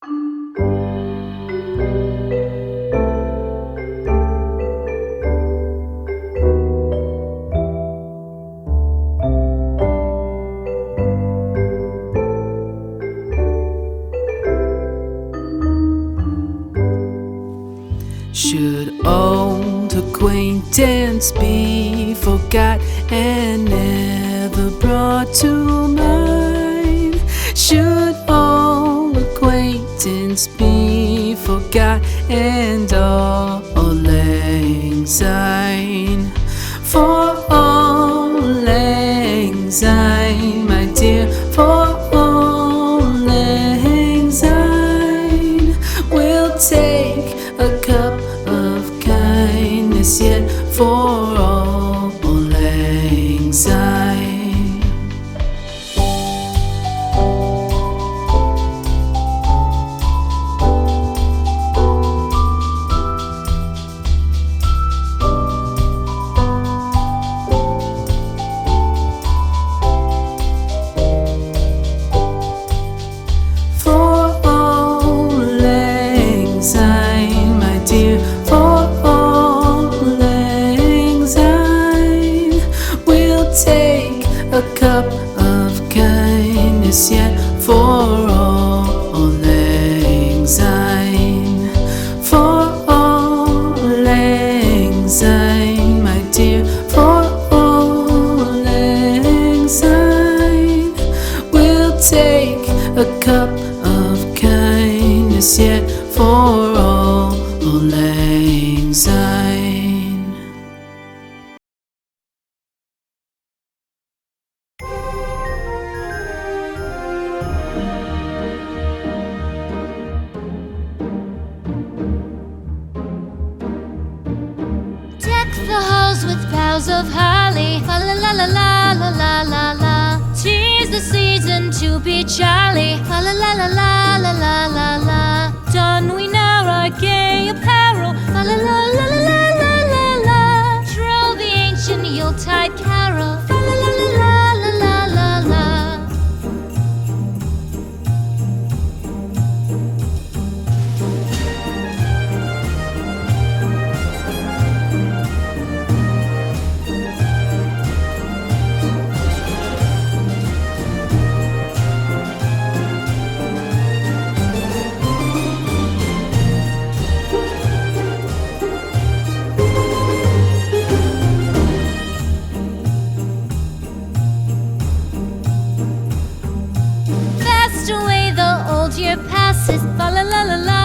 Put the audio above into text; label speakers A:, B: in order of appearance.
A: Should old acquaintance be forgot and never brought to mind? Should old acquaintance be forgot and all lang syne? For all lang syne, my dear, for all lang syne, we'll take a cup of kindness yet for all lang syne. Take a cup of kindness yet for all lang syne. For all lang syne, my dear, for all lang syne, we'll take a cup of kindness yet for all lang syne.
B: The halls with boughs of holly, fa la la la la la la la la. 'Tis the season to be jolly, fa la la la la la la la la. Don we now our gay apparel, fa la la la la la la la la. Troll the ancient Yuletide carol, fa la la la la la la la la. Away the old year passes, fa la la la la